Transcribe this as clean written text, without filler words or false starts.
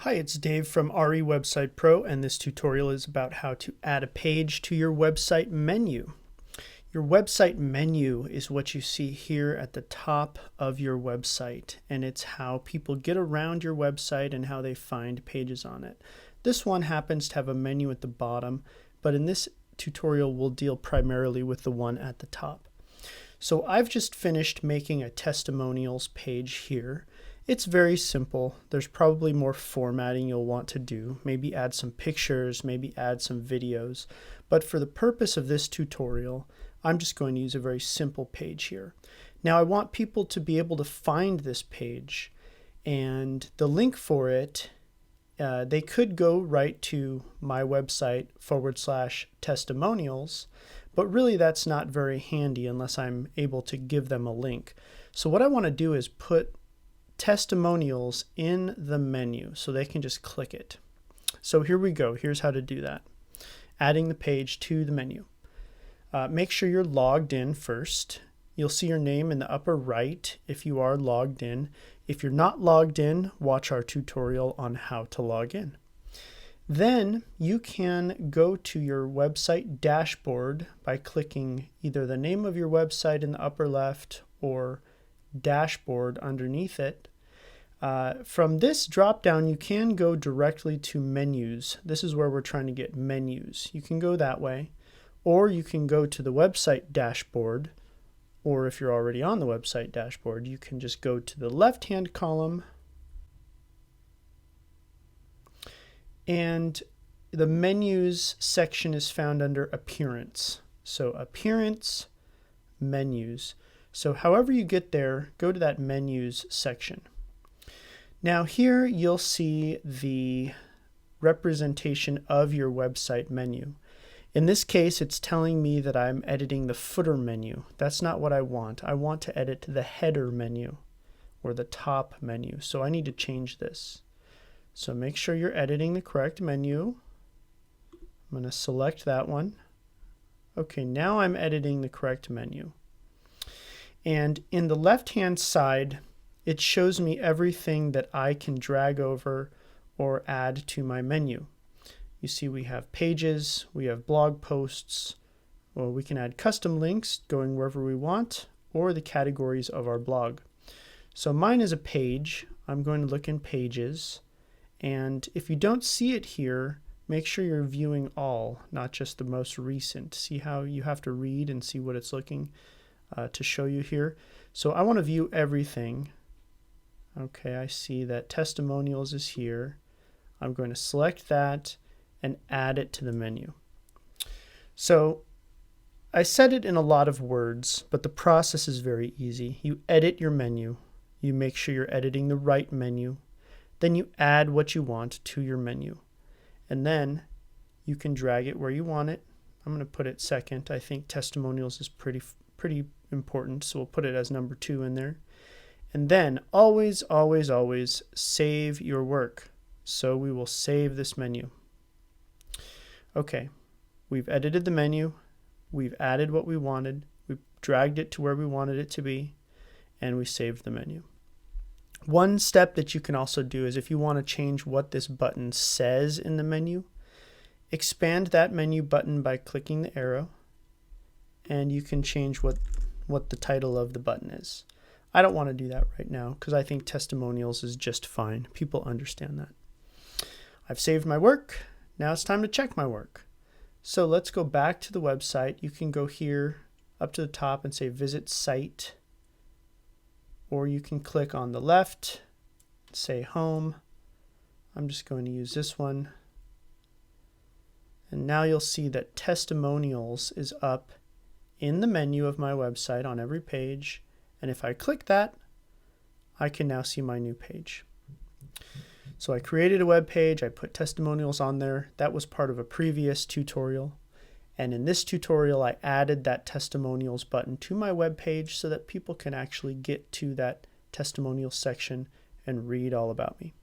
Hi, it's Dave from RE Website Pro, and this tutorial is about how to add a page to your website menu. Your website menu is what you see here at the top of your website, and it's how people get around your website and how they find pages on it. This one happens to have a menu at the bottom, but in this tutorial we'll deal primarily with the one at the top. So I've just finished making a testimonials page here. It's very simple. There's probably more formatting you'll want to do. Maybe add some pictures, maybe add some videos. But for the purpose of this tutorial, I'm just going to use a very simple page here. Now I want people to be able to find this page, and the link for it, they could go right to my website /testimonials, but really that's not very handy unless I'm able to give them a link. So what I want to do is put testimonials in the menu so they can just click it. So here we go. Here's how to do that. Adding the page to the menu. Make sure you're logged in first. You'll see your name in the upper right if you are logged in. If you're not logged in, watch our tutorial on how to log in. Then you can go to your website dashboard by clicking either the name of your website in the upper left or dashboard underneath it. From this drop down you can go directly to menus. This is where we're trying to get menus. You can go that way, or you can go to the website dashboard, or if you're already on the website dashboard you can just go to the left hand column and the menus section is found under appearance. So appearance, menus. So however you get there, go to that menus section. Now here you'll see the representation of your website menu. In this case it's telling me that I'm editing the footer menu. That's not what I want. I want to edit the header menu or the top menu. So I need to change this. So make sure you're editing the correct menu. I'm going to select that one. Okay, now I'm editing the correct menu. And in the left-hand side, it shows me everything that I can drag over or add to my menu. You see we have pages, we have blog posts, or we can add custom links going wherever we want, or the categories of our blog. So mine is a page. I'm going to look in pages, and if you don't see it here, make sure you're viewing all, not just the most recent. See how you have to read and see what it's looking to show you here. So I want to view everything. Okay, I see that testimonials is here. I'm going to select that and add it to the menu. So I said it in a lot of words, but the process is very easy. You edit your menu. You make sure you're editing the right menu. Then you add what you want to your menu. And then you can drag it where you want it. I'm going to put it second. I think testimonials is pretty important, so we'll put it as number 2 in there. And then always, always, always save your work. So we will save this menu. Okay, we've edited the menu, we've added what we wanted, we've dragged it to where we wanted it to be, and we saved the menu. One step that you can also do is if you want to change what this button says in the menu, expand that menu button by clicking the arrow, and you can change what the title of the button is. I don't want to do that right now because I think testimonials is just fine. People understand that. I've saved my work. Now it's time to check my work. So let's go back to the website. You can go here up to the top and say visit site, or you can click on the left, say home. I'm just going to use this one. And now you'll see that testimonials is up in the menu of my website on every page. And if I click that, I can now see my new page. So I created a web page, I put testimonials on there. That was part of a previous tutorial. And in this tutorial, I added that testimonials button to my web page so that people can actually get to that testimonial section and read all about me.